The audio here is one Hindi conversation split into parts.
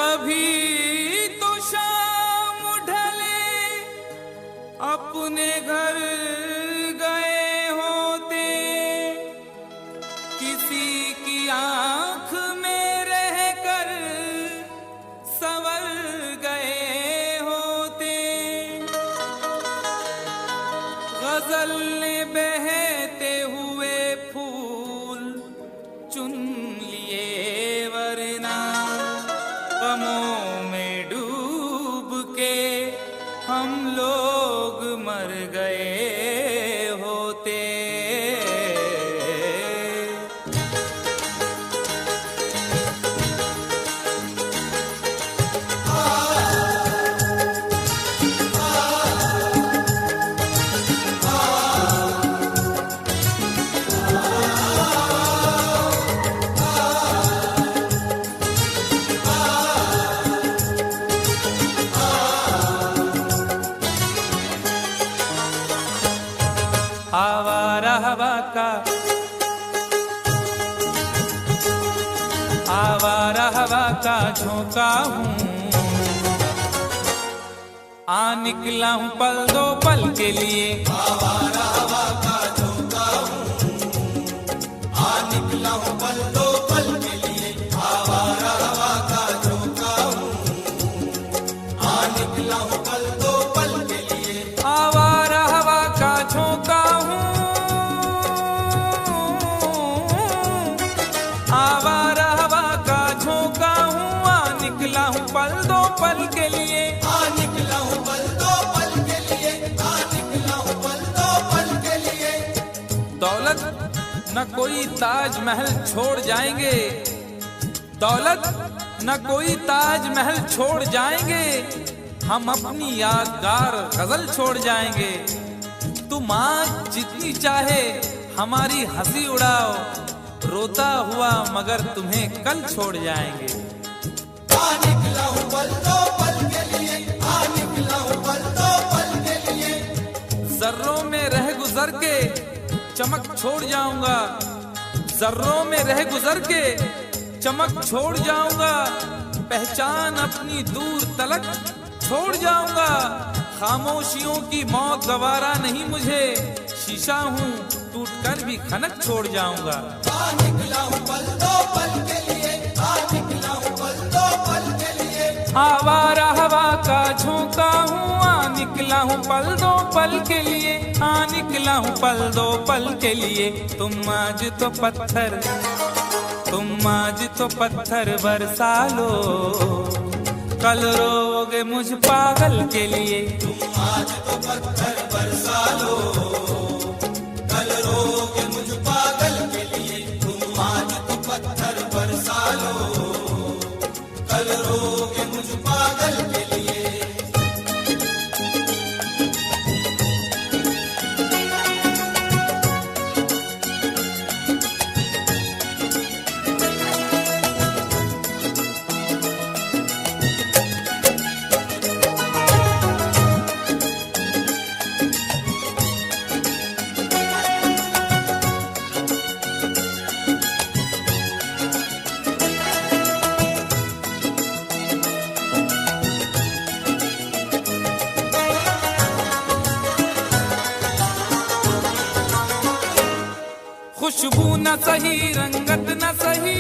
कभी तो शाम ढले अपने घर गए होते, किसी की आंख में रहकर संवर गए होते। गजल ने बहते हुए फूल चुन लिए, वरना गमों में डूब के हम लोग मर गए होते। आवारा हवा का, आवारा हवा का झोंका हूँ, आ निकला हूँ पल दो पल के लिए। आवारा हवा का झोंका हूँ, आ निकला हूँ पल दो पल के लिए। आवारा हवा का झोंका हूँ, आ निकला हूँ पल दो पल के लिए। आवारा हवा का झोंका हूँ, आवारा हवा का झोंका हूँ, आ निकला हूँ पल दो पल के लिए। आ निकला हूँ पल दो पल के लिए, आ निकला हूँ पल दो पल के लिए। दौलत न कोई ताजमहल छोड़ जाएंगे, दौलत न कोई ताजमहल छोड़ जाएंगे, हम अपनी यादगार गजल छोड़ जाएंगे। तुम आज जितनी चाहे हमारी हंसी उड़ाओ, रोता हुआ मगर तुम्हें कल छोड़ जाएंगे। आ निकला हूँ पल दो पल के लिए, आ निकला हूँ पल दो पल के लिए। जर्रों में रह गुजर के चमक छोड़ जाऊंगा, जर्रों में रह गुजर के चमक छोड़ जाऊंगा, पहचान अपनी दूर तलक छोड़ जाऊंगा। खामोशियों की मौत गवारा नहीं मुझे, शीशा हूँ टूट कर भी खनक छोड़ जाऊंगा। आ निकला हूँ पल दो पल के लिए, आ निकला हूँ पल दो पल के लिए। आवारा हवा का झोंका हूँ, आ निकला हूँ पल दो पल के लिए, आ निकला हूँ पल दो पल के लिए। तुम आज तो पत्थर, तुम आज तो पत्थर बरसा लो, कल रोगे मुझ पागल के लिए। तुम आज तो पत्थर बरसा लो, कल रोगे मुझ पागल के लिए। तुम आज तो पत्थर बरसा लो, कल रोगे मुझ पागल के लिए। खुशबू न सही, रंगत न सही,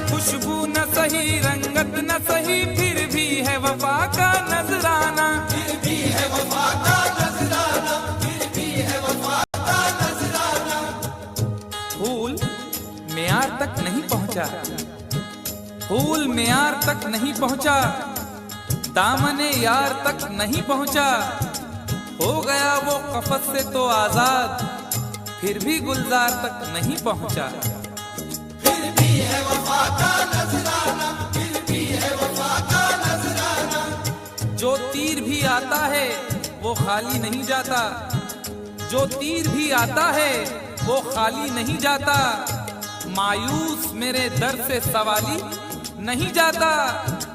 खुशबू न सही, रंगत न सही, फिर भी है वफा का नजराना। फिर भी है वफा का नजराना, फिर भी है वफा का नजराना। फूल मेयार तक नहीं पहुंचा, फूल मेयार तक नहीं पहुंचा, दामने यार तक नहीं पहुंचा, हो गया वो कफस से तो आजाद, फिर भी गुलजार तक नहीं पहुंचा। फिर भी है वफा का नजराना, फिर भी है वफा का नजराना। जो तीर भी आता है वो खाली नहीं जाता, जो तीर भी आता है वो खाली नहीं जाता, मायूस मेरे दर से सवाली नहीं जाता।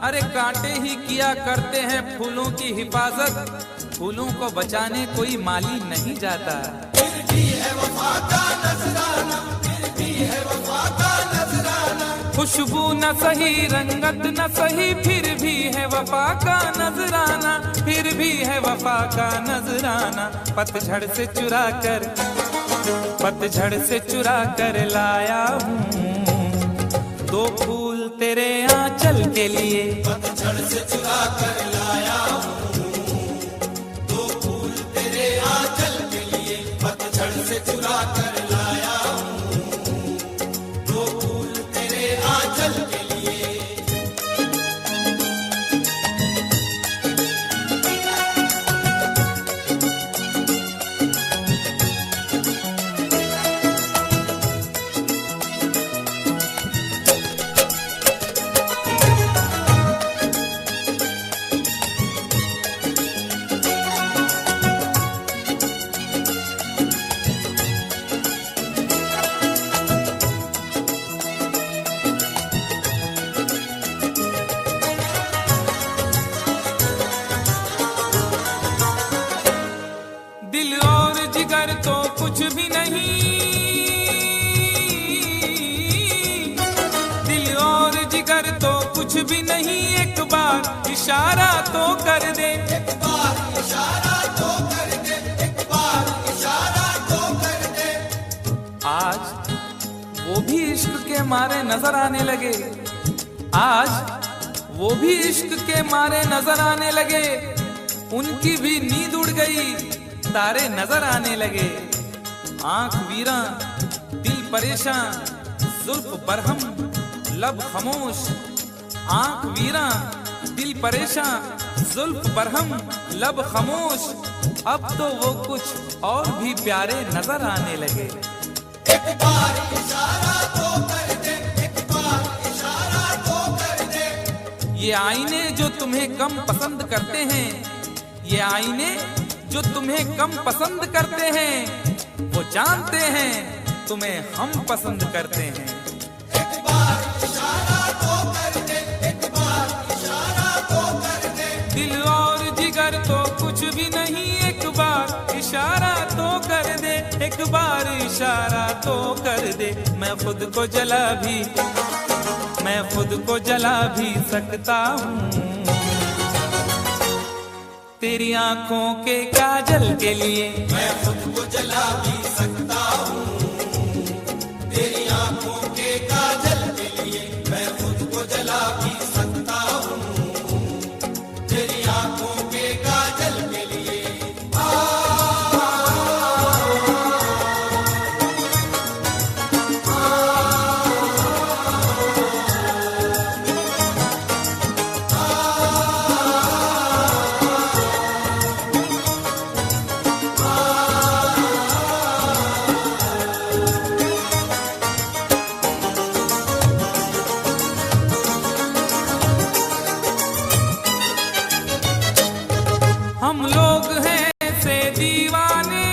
अरे कांटे ही किया करते हैं फूलों की हिफाजत, फूलों को बचाने कोई माली नहीं जाता। फिर भी है वफा का नजराना, फिर भी है वफा का नजराना। खुशबू न सही, रंगत न सही, फिर भी है वफा का नजराना, फिर भी है वफा का नजराना। पतझड़ से चुरा कर लाया हूँ दो फूल तेरे आंचल के लिए। पतझड़ से चुरा कर लाया हूँ दो फूल तेरे आंचल के लिए। पतझड़ से चुरा कर लाया हूँ दो फूल तेरे आंचल के लिए। दिल और जिगर तो कुछ भी नहीं, दिल और जिगर तो कुछ भी नहीं, एक बार इशारा तो कर दे। एक बार इशारा तो कर दे, एक बार इशारा तो कर दे। आज वो भी इश्क के मारे नजर आने लगे, आज वो भी इश्क के मारे नजर आने लगे। उनकी भी नींद उड़ गई, तारे नजर आने लगे। आंख वीरा दिल परेशान, जुल्फ बरहम लब खामोश। आंख वीरा दिल परेशान, जुल्फ बरहम लब खामोश। अब तो वो कुछ और भी प्यारे नजर आने लगे। एक बार इशारा तो कर दे, एक बार इशारा तो कर दे। ये आईने जो तुम्हें कम पसंद करते हैं, ये आईने जो तुम्हें कम पसंद करते हैं, वो जानते हैं तुम्हें हम पसंद करते हैं। एक बार इशारा तो कर दे, एक बार इशारा तो कर दे। दिल और जिगर तो कुछ भी नहीं, एक बार इशारा तो कर दे, एक बार इशारा तो कर दे। मैं खुद को जला भी सकता हूँ तेरी आंखों के काजल के लिए। मैं खुद को जला भी सकता हूँ तेरी आंखों के काजल के लिए। मैं खुद को जला भी सकता हूँ तेरी आंखों के काजल के लिए। हम लोग हैं से दीवाने,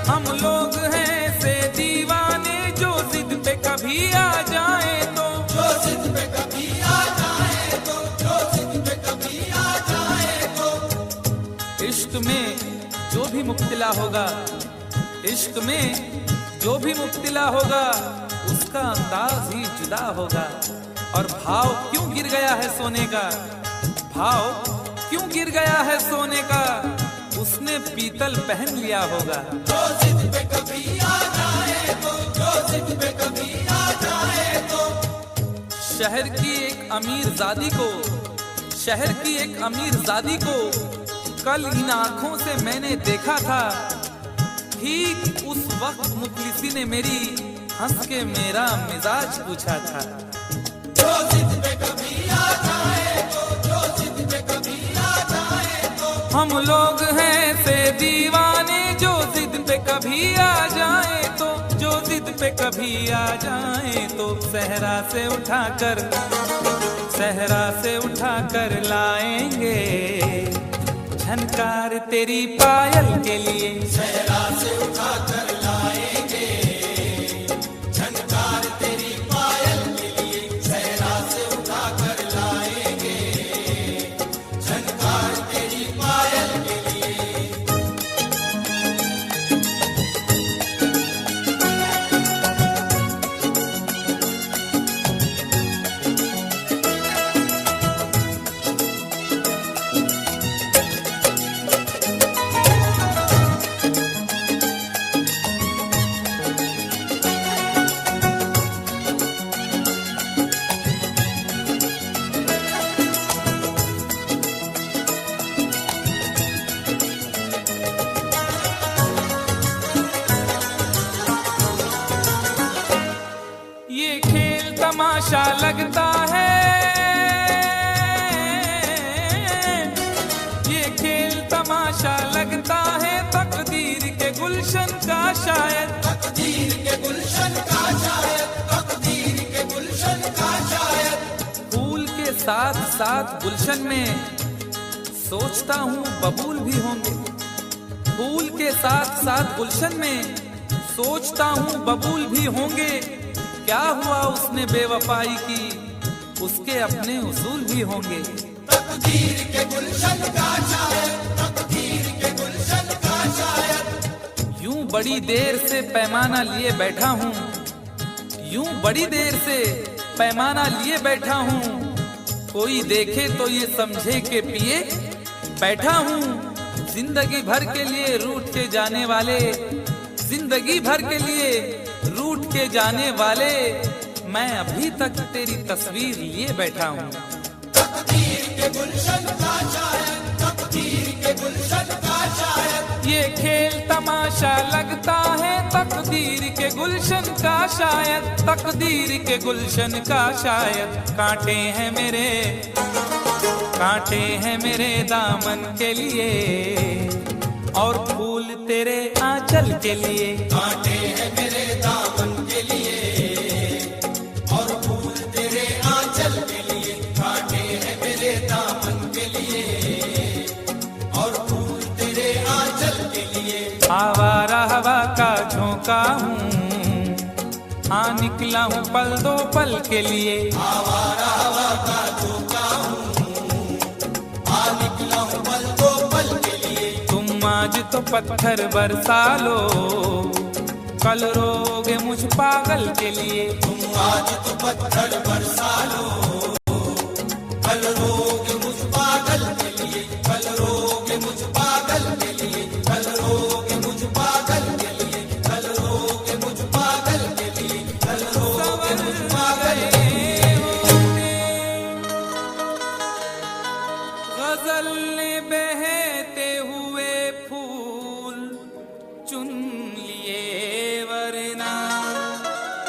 हम लोग हैं से दीवाने, जो जिद पे कभी आ जाए तो, जो जिद पे कभी आ जाए तो, जो जिद पे कभी आ जाए तो। इश्क में जो भी मुब्तला होगा, इश्क में जो भी मुब्तला होगा, उसका अंदाज ही जुदा होगा। और भाव क्यों गिर गया है सोने का, भाव क्यों गिर गया है सोने का, उसने पीतल पहन लिया होगा। जो जिद पे कभी आ जाए तो, जो जिद पे कभी आ जाए तो। शहर की एक अमीरजादी को, शहर की एक अमीरजादी को कल इन आंखों से मैंने देखा था। ठीक उस वक्त मुखलिसी ने मेरी हंस के मेरा मिजाज पूछा था। जो जिद पे कभी आ जाए तो, जो जिद पे कभी आ जाए तो। हम लोग हैं से दीवाने, जो जिद पे कभी आ जाए तो, जो जिद पे कभी आ जाए तो। सहरा से उठा कर लाएंगे झनकार तेरी पायल के लिए। सहरा से उठा कर लाएंगे झनकार तेरी पायल के लिए। सहरा से उठा कर लाएंगे झनकार तेरी पायल के लिए। तमाशा लगता है, ये खेल तमाशा लगता है, तकदीर के गुलशन का शायद, तकदीर के गुलशन का शायद, तकदीर के गुलशन का शायद। फूल के साथ साथ गुलशन में सोचता हूँ बबूल भी होंगे। फूल के साथ साथ गुलशन में सोचता हूँ बबूल भी होंगे। क्या हुआ उसने बेवफाई की, उसके अपने उसूल भी होंगे। तकदीर के गुलशन का शायद, तकदीर के गुलशन का शायद। यूं बड़ी देर से पैमाना लिए बैठा हूँ, यूं बड़ी देर से पैमाना लिए बैठा हूँ। कोई देखे तो ये समझे के पिए बैठा हूँ। जिंदगी भर के लिए रूठ के जाने वाले, जिंदगी भर के लिए रूठ के जाने वाले, मैं अभी तक तेरी तस्वीर लिए बैठा हूँ। तकदीर के गुलशन का शायद, तकदीर के गुलशन का शायद। ये खेल तमाशा लगता है, तकदीर के गुलशन का शायद, तकदीर के गुलशन का शायद। कांटे हैं मेरे, कांटे हैं मेरे दामन के लिए, और फूल तेरे आंचल के लिए। कांटे हैं मेरे दामन के लिए, और फूल तेरे आंचल के लिए। कांटे हैं मेरे दामन के लिए, और फूल तेरे आंचल के लिए। आवारा हवा का झोंका हूँ, हाँ निकला हूँ पल दो पल के लिए। आवारा हवा का झोंका हूँ, आ निकला हूँ पल दो पल के लिए। तुम आज तो पत्थर बरसा लो, कल रोगे मुझ पागल के लिए। तुम आज तो पत्थर बरसा लो, कल रोगे मुझ पागल के लिए। कल रोगे मुझ पागल के लिए, कल रोगे मुझ पागल के लिए, कल रोगे मुझ पागल के लिए, कल रोगे मुझ पागल के लिए। गजल ने बहते हुए फूल चुन लिए, वरना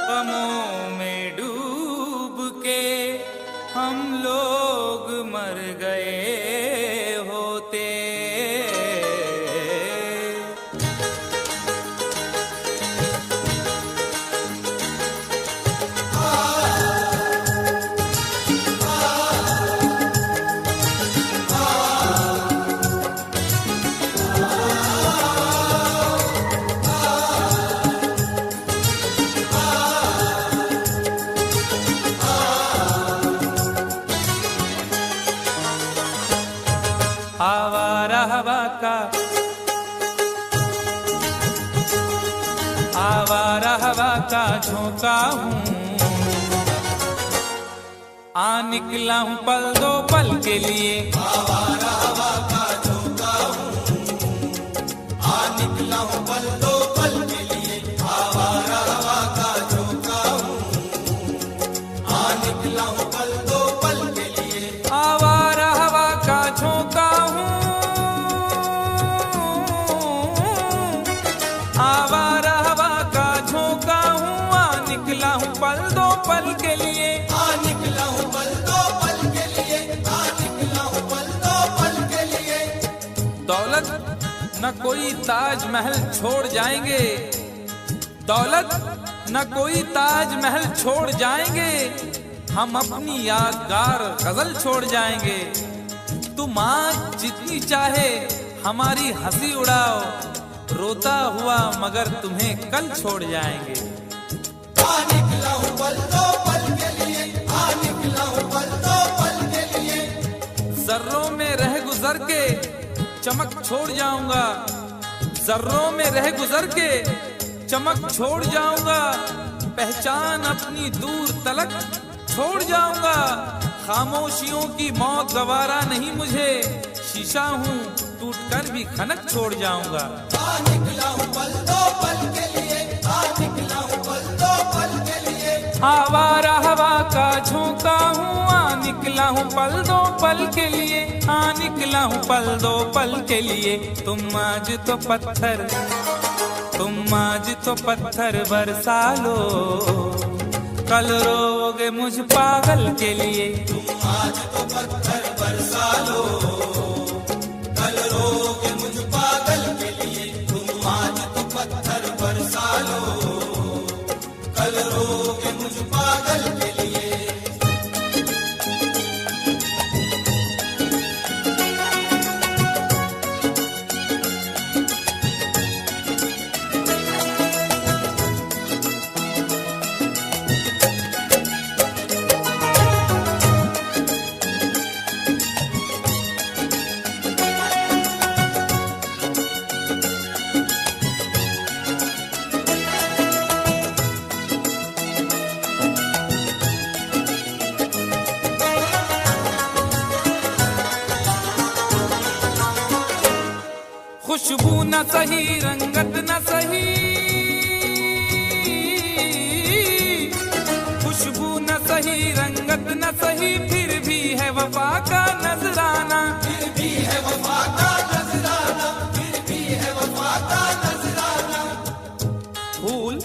गमों में डूब के हम लोग मर गए होते। आवारा हवा का, आवारा हवा का झोंका हूँ, आ निकला हूँ पल दो पल के लिए। आवारा हवा का झोंका हूँ, आ निकला हूँ पल दो पल के लिए। आवारा हवा का झोंका हूँ, आ निकला हूँ पल दो पल के लिए। आवारा हवा का झोंका हूँ, आवारा हवा का झोंका हूँ, आ निकला हूँ पल दो पल के लिए। आ निकला हूँ पल दो पल के लिए, आ निकला हूँ पल दो पल के लिए। दौलत न कोई ताजमहल छोड़ जाएंगे, दौलत न कोई ताजमहल छोड़ जाएंगे, हम अपनी यादगार गजल छोड़ जाएंगे। तुम आज जितनी चाहे हमारी हंसी उड़ाओ, रोता हुआ मगर तुम्हें कल छोड़ जाएंगे। आ निकला हूँ पल दो पल के लिए, आ निकला हूँ पल दो पल के लिए। जर्रों में रह गुजर के चमक छोड़ जाऊंगा, जर्रों में रह गुजर के चमक छोड़ जाऊंगा, पहचान अपनी दूर तलक छोड़ जाऊंगा। खामोशियों की मौत गवारा नहीं मुझे, शीशा हूँ टूट कर भी खनक छोड़ जाऊंगा। आ निकला हूँ पल दो पल के लिए, आ निकला हूँ पल दो पल के लिए। आवारा हवा का झोंका हूँ, आ निकला हूँ पल दो पल के लिए, आ निकला हूँ पल दो पल के लिए। तुम आज तो पत्थर, तुम आज तो पत्थर बरसा लो, कल रोगे मुझ पागल के लिए। तुम आज तो पत्थर बरसा लो, कल रोगे मुझ पागल के लिए। तुम आज तो पत्थर बरसा लो, कल रोगे मुझ पागल के लिए। खुशबू न सही, रंगत न सही, खुशबू न सही, रंगत न सही, फिर भी है वफा का नजराना। फिर भी है वफा का नजराना, फिर भी है वफा का नजराना। फूल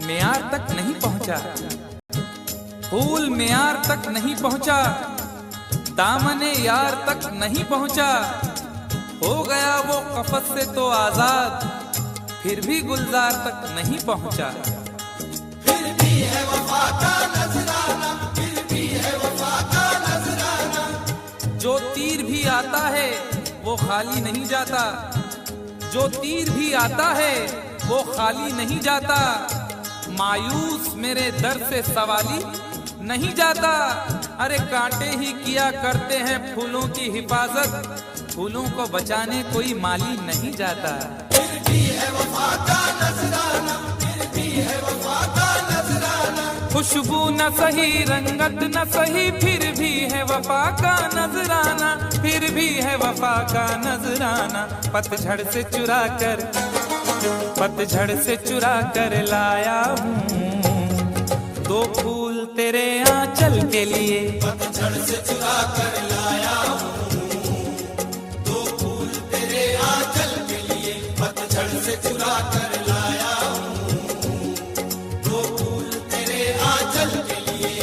मेयार तक नहीं पहुंचा, फूल मेयार तक नहीं पहुंचा, दामने यार तक नहीं पहुंचा। हो गया वो कफस से तो आजाद, फिर भी गुलजार तक नहीं पहुंचा। फिर भी है वफा का नजराना, फिर भी है वफा का नजराना। जो तीर भी आता है वो खाली नहीं जाता, जो तीर भी आता है वो खाली नहीं जाता। मायूस मेरे दर से सवाली नहीं जाता। अरे कांटे ही किया करते हैं फूलों की हिफाजत, फूलों को बचाने कोई माली नहीं जाता। फिर भी है वफा का नजराना, फिर भी है वफा का नजराना। खुशबू न सही, रंगत न सही, फिर भी है वफा का नजराना, फिर भी है वफा का नजराना। पतझड़ से चुरा कर, पतझड़ से चुरा कर लाया हूँ दो फूल तेरे आंचल के लिए। पतझड़ से चुरा कर लाया हूँ दो फूल तेरे आंचल के लिए। पतझड़ से चुरा कर लाया हूँ दो फूल तेरे आंचल के लिए।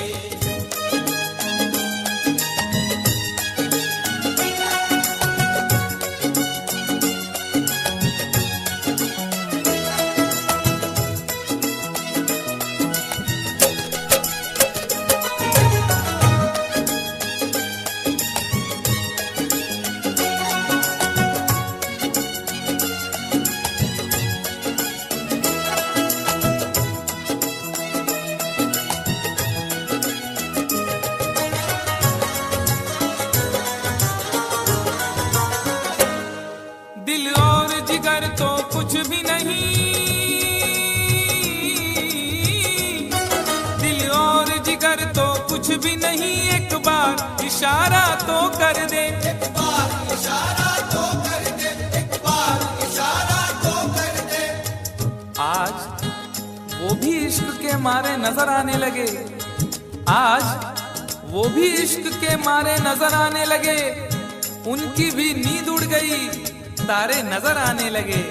दिल और जिगर तो कुछ भी नहीं, दिल और जिगर तो कुछ भी नहीं, एक बार इशारा तो कर दे। एक बार इशारा तो कर दे, एक बार इशारा तो कर दे। आज वो भी इश्क के मारे नजर आने लगे, आज वो भी इश्क के मारे नजर आने लगे। उनकी भी नींद उड़ गई, तारे नजर आने लगे।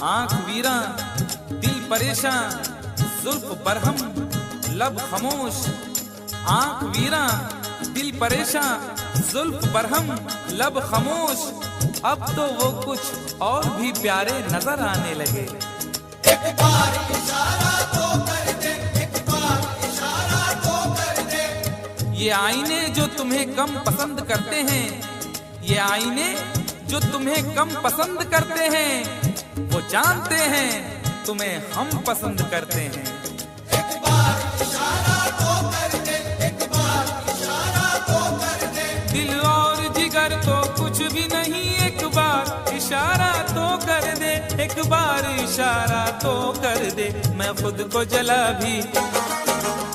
आंख वीरा, दिल परेशान, जुल्फ बरहम, लब खामोश। आंख वीरा, दिल परेशान, जुल्फ बरहम, लब खामोश। अब तो वो कुछ और भी प्यारे नजर आने लगे। एक बार इशारा तो कर दे, एक बार इशारा तो कर दे। ये आईने जो तुम्हें कम पसंद करते हैं, ये आईने जो तुम्हें कम पसंद करते हैं, वो जानते हैं तुम्हें हम पसंद करते हैं। एक बार इशारा तो कर दे, एक बार इशारा तो कर दे। दिल और जिगर तो कुछ भी नहीं, एक बार इशारा तो कर दे, एक बार इशारा तो कर दे। मैं खुद को जला भी,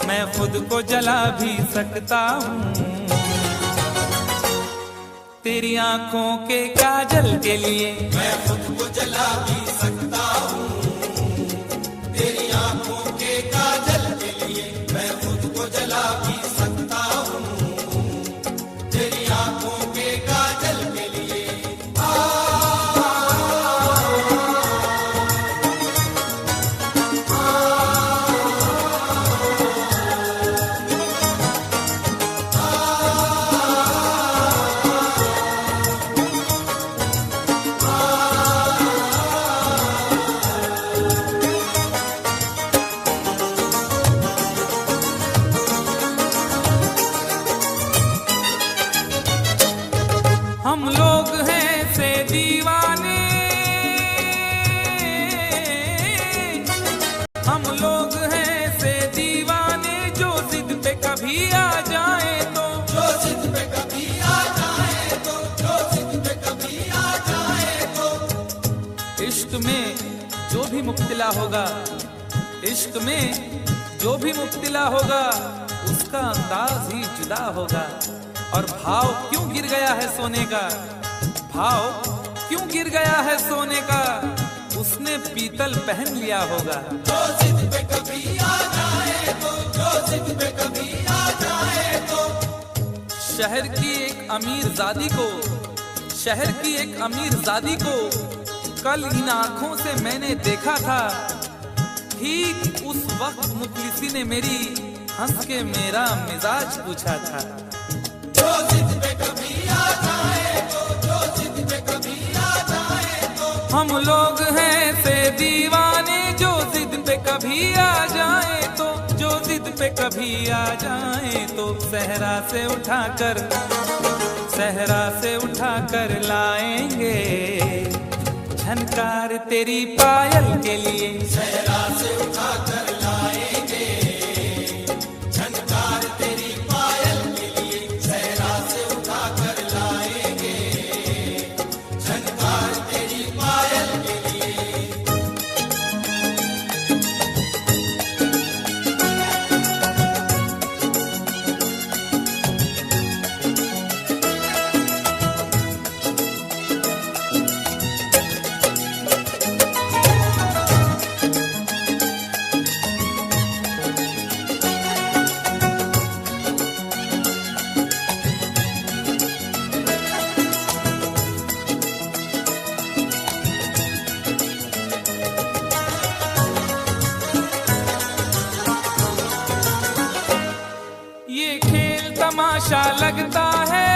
मैं खुद को जला भी सकता हूँ तेरी आंखों के काजल के लिए। मैं खुद को जला भी सकता हूँ तेरी आंखों के काजल के लिए। मैं खुद को जला भी सकता हूँ तेरी आंखों के काजल के लिए। भी मुब्तला होगा, इश्क में जो भी मुब्तला होगा उसका अंदाज ही जुदा होगा। और भाव क्यों गिर गया है सोने का, भाव क्यों गिर गया है सोने का, उसने पीतल पहन लिया होगा। जो जिद पे कभी आ जाए तो, जो जिद पे कभी आ जाए तो। शहर की एक अमीरजादी को, शहर की एक अमीरजादी को कल इन आंखों से मैंने देखा था। ठीक उस वक्त मुखलिसी ने मेरी हंस के मेरा मिजाज पूछा था। जो जिद पे कभी आ जाए तो, जो जिद पे कभी आ जाए तो। हम लोग हैं से दीवाने, जो जिद पे कभी आ जाए तो, जो जिद पे कभी आ जाए तो। सहरा से उठाकर, सहरा से उठाकर लाएंगे झनकार तेरी पायल के लिए। सहरा से उठाकर लाएंगे झनकार तेरी पायल के लिए। सहरा से उठाकर लाएंगे झनकार तेरी पायल के लिए। ये खेल तमाशा लगता है,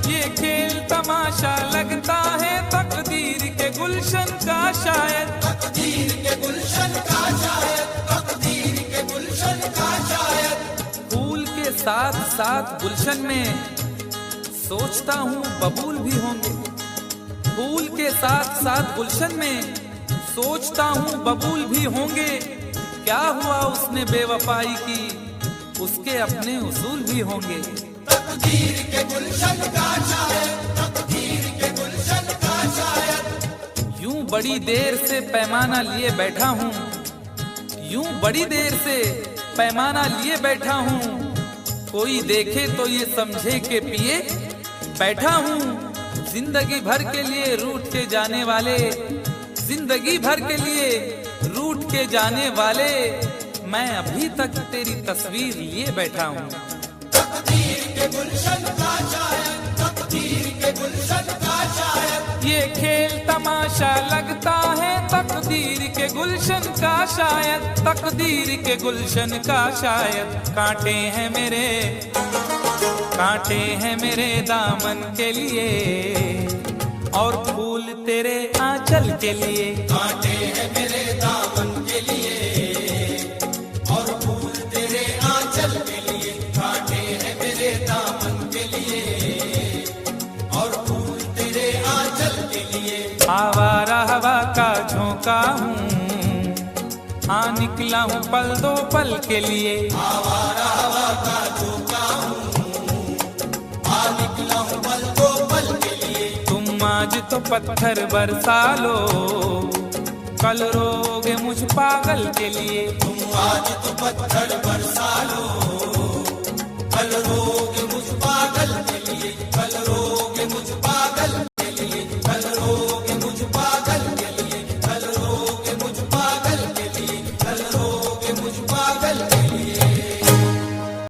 ये खेल तमाशा लगता है तकदीर के गुलशन का शायद। तकदीर के गुलशन का शायद, तकदीर के गुलशन का शायद। फूल के साथ साथ गुलशन में सोचता हूँ बबूल भी होंगे। फूल के साथ साथ गुलशन में सोचता हूँ बबूल भी होंगे। क्या हुआ उसने बेवफाई की, उसके अपने उसूल भी होंगे। तकदीर के गुलशन का शायद, तकदीर के गुलशन का शायद। यूं बड़ी देर से पैमाना लिए बैठा हूँ, यूं बड़ी देर से पैमाना लिए बैठा हूँ। कोई देखे तो ये समझे के पिए बैठा हूँ। जिंदगी भर के लिए रूठ के जाने वाले, जिंदगी भर के लिए रूठ के जाने वाले, मैं अभी तक तेरी तस्वीर लिए बैठा हूँ। तकदीर के गुलशन का शायद, तकदीर के गुलशन का शायद। ये खेल तमाशा लगता है तकदीर के गुलशन का शायद, तकदीर के गुलशन का शायद। कांटे हैं मेरे, कांटे हैं मेरे दामन के लिए और फूल तेरे आंचल के लिए। कांटे हैं मेरे दामन के लिए और फूल तेरे आंचल के लिए। कांटे हैं मेरे दामन के लिए और फूल तेरे आंचल के लिए। आवारा हवा का झोंका हूँ, हाँ निकला हूँ पल दो पल के लिए। आवारा हवा का झोंका हूँ, हाँ निकला हूँ पल दो पल के लिए। तुम आज तो पत्थर बरसा लो, कल रोगे मुझ पागल के लिए। तुम आज तो पत्थर बरसा लो, कल रो